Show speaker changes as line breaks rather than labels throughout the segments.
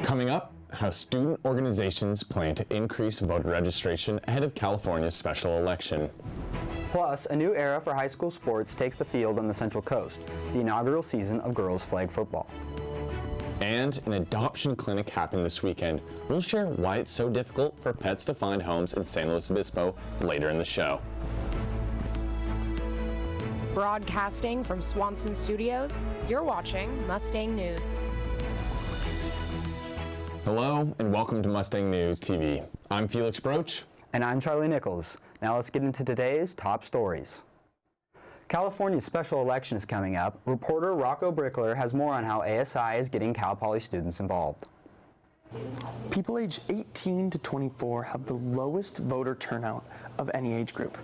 Coming up, how student organizations plan to increase voter registration ahead of California's special election.
Plus, a new era for high school sports takes the field on the Central Coast, the inaugural season of girls flag football.
And an adoption clinic happened this weekend. We'll share why it's so difficult for pets to find homes in San Luis Obispo later in the show.
Broadcasting from Swanson Studios, you're watching Mustang News.
Hello and welcome to Mustang News TV. I'm Felix Broach.
And I'm Charlie Nichols. Now let's get into today's top stories. California's special election is coming up. Reporter Rocco Brichler has more on how ASI is getting Cal Poly students involved.
People aged 18 to 24 have the lowest voter turnout of any age group.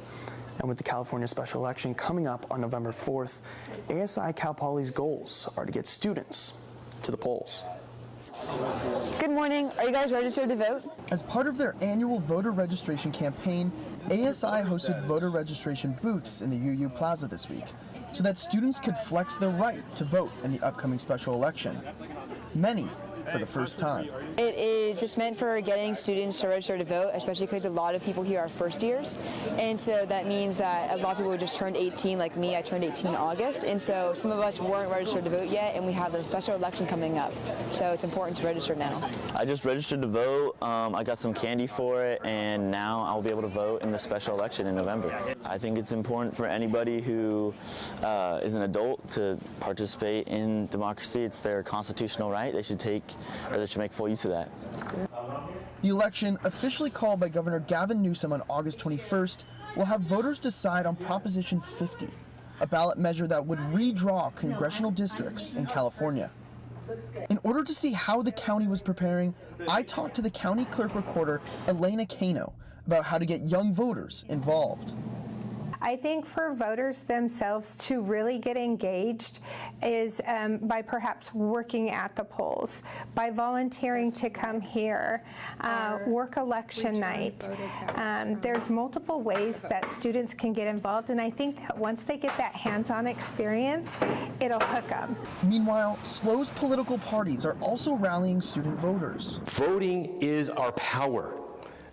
And with the California special election coming up on November 4th, ASI Cal Poly's goals are to get students to the polls.
Good morning. Are you guys registered to vote?
As part of their annual voter registration campaign, ASI hosted voter registration booths in the UU Plaza this week so that students could flex their right to vote in the upcoming special election. Many for the first time.
It is just meant for getting students to register to vote, especially because a lot of people here are first years. And so that means that a lot of people just turned 18, like me. I turned 18 in August. And so some of us weren't registered to vote yet, and we have a special election coming up. So it's important to register now.
I just registered to vote. I got some candy for it, and now I'll be able to vote in the special election in November. I think it's important for anybody who is an adult to participate in democracy. It's their constitutional right. They should make full use of that.
The election, officially called by Governor Gavin Newsom on August 21st, will have voters decide on Proposition 50, a ballot measure that would redraw congressional districts in California. In order to see how the county was preparing, I talked to the county clerk recorder, Elena Cano, about how to get young voters involved.
I think for voters themselves to really get engaged is by perhaps working at the polls, by volunteering to come here, work election night. There's multiple ways that students can get involved, and I think that once they get that hands-on experience, it'll hook them.
Meanwhile, SLO's political parties are also rallying student voters.
Voting is our power.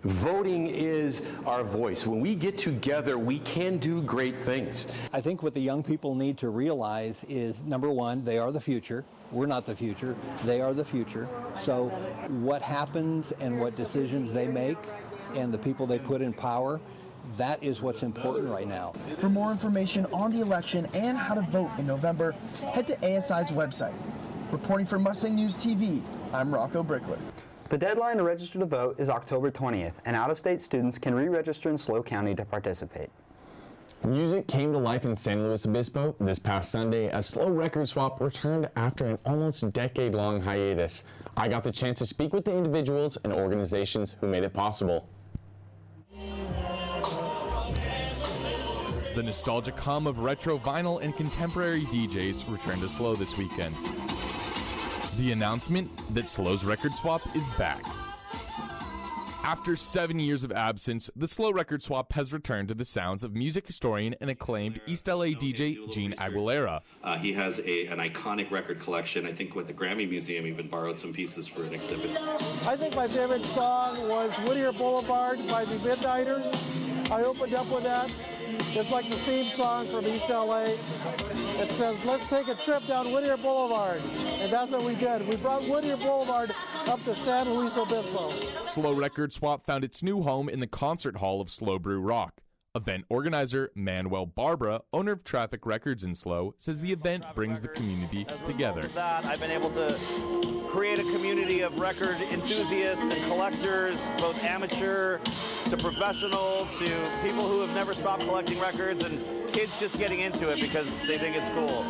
Voting is our voice. When we get together, we can do great things.
I think what the young people need to realize is, number one, they are the future. We're not the future. They are the future. So what happens and what decisions they make and the people they put in power, that is what's important right now.
For more information on the election and how to vote in November, head to ASI's website. Reporting for Mustang News TV, I'm Rocco Brichler.
The deadline to register to vote is October 20th, and out-of-state students can re-register in SLO County to participate.
Music came to life in San Luis Obispo this past Sunday as SLO Record Swap returned after an almost decade-long hiatus. I got the chance to speak with the individuals and organizations who made it possible.
The nostalgic hum of retro vinyl and contemporary DJs returned to SLO this weekend. The announcement that SLO's Record Swap is back. After 7 years of absence, the SLO Record Swap has returned to the sounds of music historian and acclaimed East LA DJ Gene Aguilera.
He has an iconic record collection. I think with the Grammy Museum even borrowed some pieces for an exhibit.
I think my favorite song was Whittier Boulevard by the Midnighters. I opened up with that. It's like the theme song from East LA. It says, let's take a trip down Whittier Boulevard. And that's what we did. We brought Whittier Boulevard up to San Luis Obispo.
SLO Record Swap found its new home in the concert hall of SLO Brew Rock. Event organizer Manuel Barbara, owner of Traffic Records in SLO, says the event brings the community together.
I've been able to create a community of record enthusiasts and collectors, both amateur to professional to people who have never stopped collecting records and kids just getting into it because they think it's cool.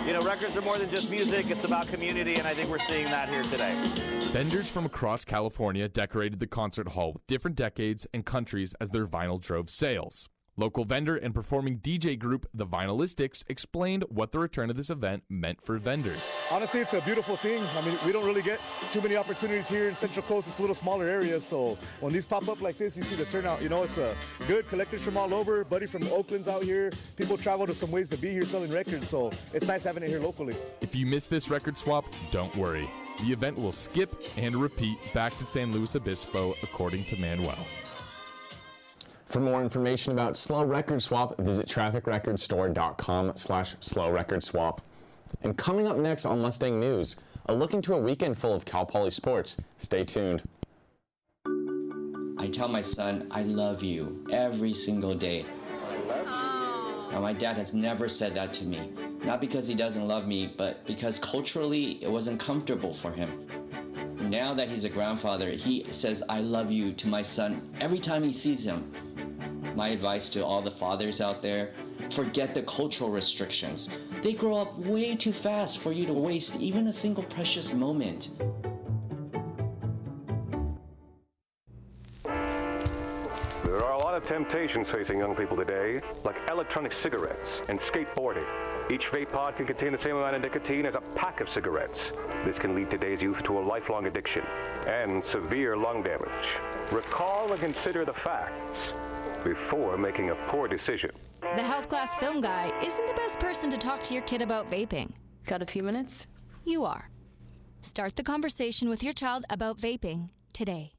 You know, records are more than just music, it's about community, and I think we're seeing that here today.
Vendors from across California decorated the concert hall with different decades and countries as their vinyl drove sales. Local vendor and performing DJ group The Vinylistics explained what the return of this event meant for vendors.
Honestly, it's a beautiful thing. I mean, we don't really get too many opportunities here in Central Coast. It's a little smaller area, so when these pop up like this, you see the turnout. You know, it's a good collectors from all over. Buddy from Oakland's out here. People travel to some ways to be here selling records, so it's nice having it here locally.
If you missed this record swap, don't worry. The event will skip and repeat back to San Luis Obispo, according to Manuel.
For more information about Slow Record Swap, visit trafficrecordstore.com/slowrecordswap. And coming up next on Mustang News, a look into a weekend full of Cal Poly sports. Stay tuned.
I tell my son, I love you every single day. Now, my dad has never said that to me. Not because he doesn't love me, but because culturally it wasn't comfortable for him. Now that he's a grandfather, he says, I love you to my son every time he sees him. My advice to all the fathers out there, forget the cultural restrictions. They grow up way too fast for you to waste even a single precious moment.
There are a lot of temptations facing young people today, like electronic cigarettes and skateboarding. Each vape pod can contain the same amount of nicotine as a pack of cigarettes. This can lead today's youth to a lifelong addiction and severe lung damage. Recall and consider the facts before making a poor decision.
The health class film guy isn't the best person to talk to your kid about vaping.
Got a few minutes?
You are. Start the conversation with your child about vaping today.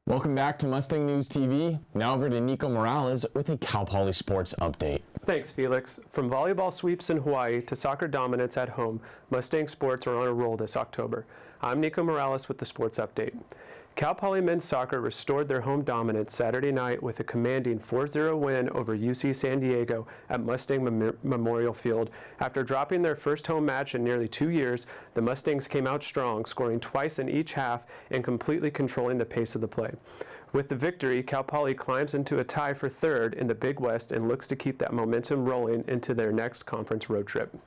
Welcome back to Mustang News TV. Now over to Nico Mireles with a Cal Poly Sports update.
Thanks, Felix. From volleyball sweeps in Hawaii to soccer dominance at home, Mustang sports are on a roll this October. I'm Nico Mireles with the sports update. Cal Poly men's soccer restored their home dominance Saturday night with a commanding 4-0 win over UC San Diego at Mustang Memorial Field. After dropping their first home match in nearly 2 years, the Mustangs came out strong, scoring twice in each half and completely controlling the pace of the play. With the victory, Cal Poly climbs into a tie for third in the Big West and looks to keep that momentum rolling into their next conference road trip.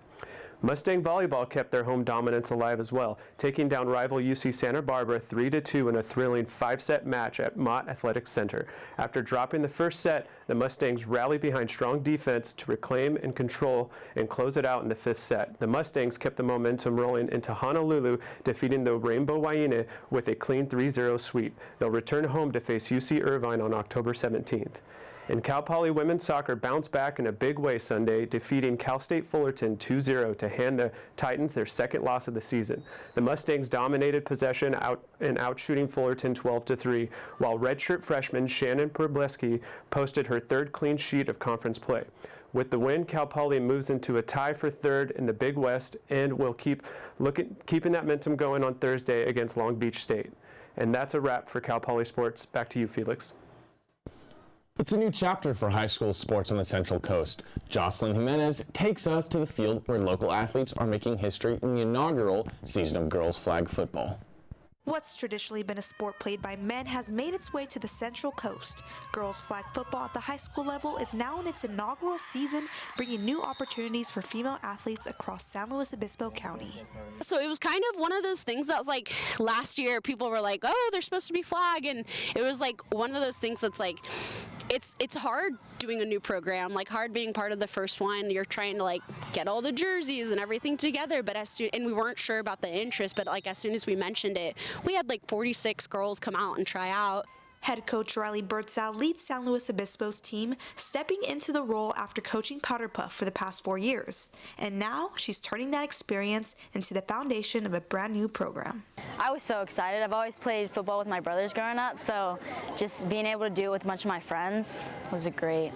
Mustang volleyball kept their home dominance alive as well, taking down rival UC Santa Barbara 3-2 in a thrilling 5-set match at Mott Athletic Center. After dropping the first set, the Mustangs rallied behind strong defense to reclaim and control and close it out in the 5th set. The Mustangs kept the momentum rolling into Honolulu, defeating the Rainbow Waiine with a clean 3-0 sweep. They'll return home to face UC Irvine on October 17th. And Cal Poly women's soccer bounced back in a big way Sunday, defeating Cal State Fullerton 2-0 to hand the Titans their second loss of the season. The Mustangs dominated possession outshooting Fullerton 12-3, while redshirt freshman Shannon Probleski posted her third clean sheet of conference play. With the win, Cal Poly moves into a tie for third in the Big West and will keeping that momentum going on Thursday against Long Beach State. And that's a wrap for Cal Poly Sports. Back to you, Felix.
It's a new chapter for high school sports on the Central Coast. Joslen Jimenez takes us to the field where local athletes are making history in the inaugural season of girls flag football.
What's traditionally been a sport played by men has made its way to the Central Coast. Girls flag football at the high school level is now in its inaugural season, bringing new opportunities for female athletes across San Luis Obispo County.
So it was kind of one of those things that was like last year people were like, oh, there's supposed to be flag, and it was like one of those things that's like, it's hard doing a new program, like hard being part of the first one. You're trying to like get all the jerseys and everything together, but and we weren't sure about the interest, but like as soon as we mentioned it, we had like 46 girls come out and try out.
Head coach Riley Birdsall leads San Luis Obispo's team, stepping into the role after coaching Powder Puff for the past 4 years. And now she's turning that experience into the foundation of a brand new program.
I was so excited. I've always played football with my brothers growing up, so just being able to do it with a bunch of my friends was a great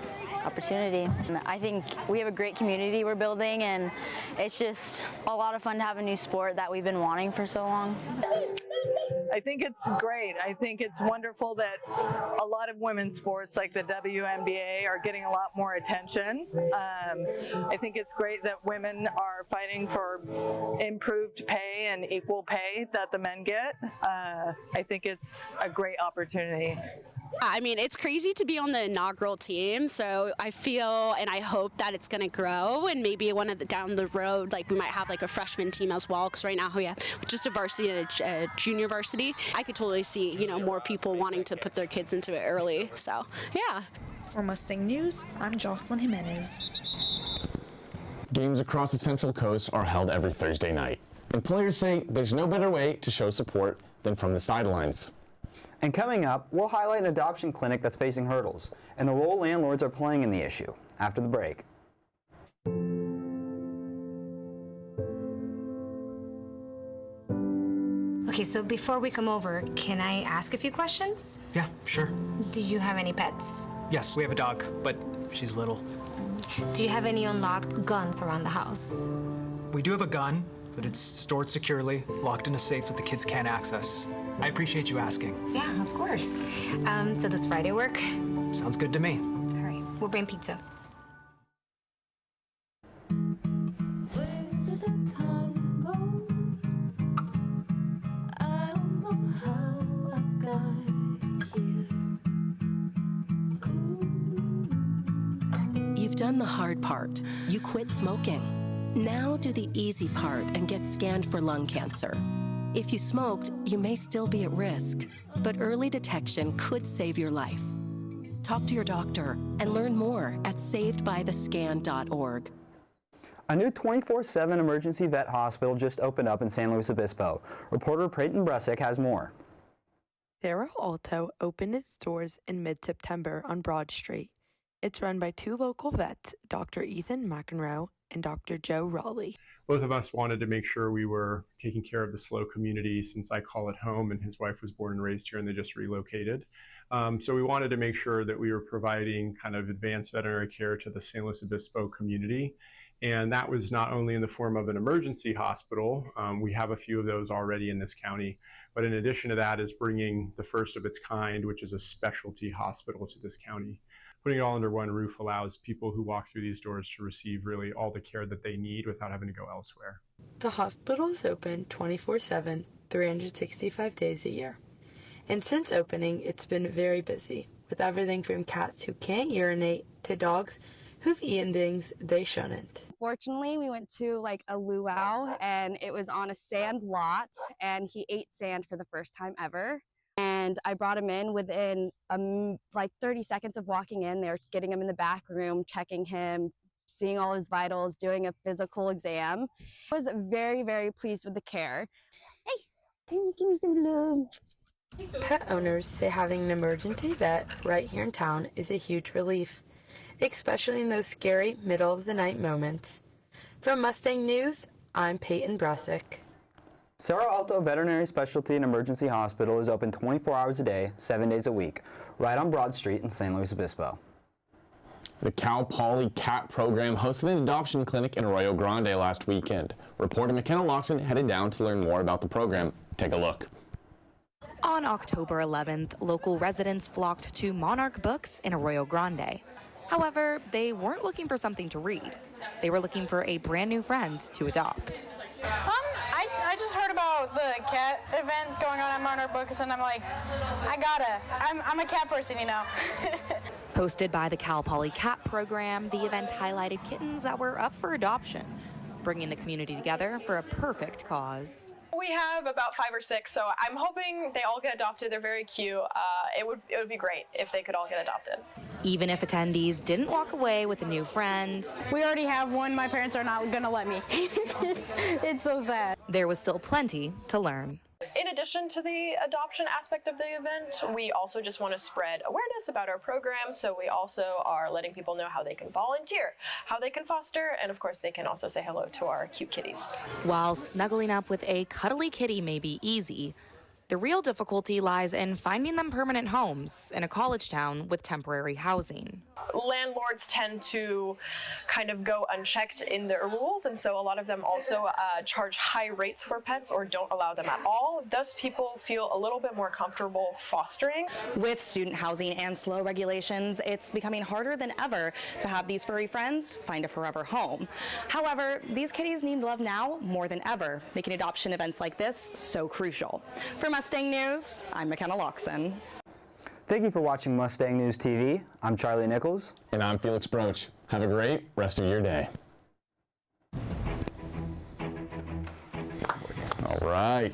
opportunity. And I think we have a great community we're building, and it's just a lot of fun to have a new sport that we've been wanting for so long.
I think it's great. I think it's wonderful that a lot of women's sports like the WNBA are getting a lot more attention. I think it's great that women are fighting for improved pay and equal pay that the men get. I think it's a great opportunity.
I mean, it's crazy to be on the inaugural team, so I feel and I hope that it's going to grow, and maybe down the road, like we might have like a freshman team as well, because right now we have just a varsity and a junior varsity. I could totally see, more people wanting to put their kids into it early, so yeah.
For Mustang News, I'm Joslen Jimenez.
Games across the Central Coast are held every Thursday night, and players say there's no better way to show support than from the sidelines.
And coming up, we'll highlight an adoption clinic that's facing hurdles and the role landlords are playing in the issue after the break.
Okay, so before we come over, can I ask a few questions?
Yeah, sure.
Do you have any pets?
Yes, we have a dog, but she's little.
Do you have any unlocked guns around the house?
We do have a gun, but it's stored securely, locked in a safe that the kids can't access. I appreciate you asking.
Yeah, of course. So does Friday work?
Sounds good to me.
All right, we'll bring pizza.
You've done the hard part. You quit smoking. Now do the easy part and get scanned for lung cancer. If you smoked, you may still be at risk, but early detection could save your life. Talk to your doctor and learn more at savedbythescan.org.
A new 24/7 emergency vet hospital just opened up in San Luis Obispo. Reporter Peyton Brusick has more.
Cerro Alto opened its doors in mid-September on Broad Street. It's run by two local vets, Dr. Ethan McEnroe and Dr. Joe Raleigh.
Both of us wanted to make sure we were taking care of the SLO community since I call it home and his wife was born and raised here and they just relocated. So we wanted to make sure that we were providing kind of advanced veterinary care to the San Luis Obispo community. And that was not only in the form of an emergency hospital, we have a few of those already in this county, but in addition to that is bringing the first of its kind, which is a specialty hospital to this county. Putting it all under one roof allows people who walk through these doors to receive really all the care that they need without having to go elsewhere.
The hospital is open 24/7, 365 days a year. And since opening, it's been very busy, with everything from cats who can't urinate to dogs who've eaten things they shouldn't.
Fortunately, we went to like a luau and it was on a sand lot and he ate sand for the first time ever. And I brought him in within like 30 seconds of walking in. They were getting him in the back room, checking him, seeing all his vitals, doing a physical exam. I was very, very pleased with the care. Hey, can you give me some love?
Pet owners say having an emergency vet right here in town is a huge relief, especially in those scary middle-of-the-night moments. From Mustang News, I'm Peyton Brusick.
Cerro Alto Veterinary Specialty and Emergency Hospital is open 24 hours a day, 7 days a week, right on Broad Street in San Luis Obispo.
The Cal Poly Cat Program hosted an adoption clinic in Arroyo Grande last weekend. Reporter Makena Locsin headed down to learn more about the program. Take a look.
On October 11th, local residents flocked to Monarch Books in Arroyo Grande. However, they weren't looking for something to read. They were looking for a brand new friend to adopt.
I just heard about the cat event going on at Monarch Books, and I'm like, I'm a cat person, you know.
Hosted by the Cal Poly Cat Program, the event highlighted kittens that were up for adoption, bringing the community together for a perfect cause.
We have about 5 or 6, so I'm hoping they all get adopted. They're very cute. It would be great if they could all get adopted.
Even if attendees didn't walk away with a new friend,
We already have one. My parents are not gonna let me. It's so sad.
there was still plenty to learn.
In addition to the adoption aspect of the event, we also just want to spread awareness about our program, so we also are letting people know how they can volunteer, how they can foster, and of course they can also say hello to our cute kitties.
While snuggling up with a cuddly kitty may be easy, the real difficulty lies in finding them permanent homes in a college town with temporary housing.
Landlords tend to kind of go unchecked in their rules, and so a lot of them also charge high rates for pets or don't allow them at all. Thus, people feel a little bit more comfortable fostering.
With student housing and SLO regulations, it's becoming harder than ever to have these furry friends find a forever home. However, these kitties need love now more than ever, making adoption events like this so crucial. For Mustang News, I'm Makena Locsin.
Thank you for watching Mustang News TV. I'm Charlie Nichols.
And I'm Felix Broach. Have a great rest of your day. All right.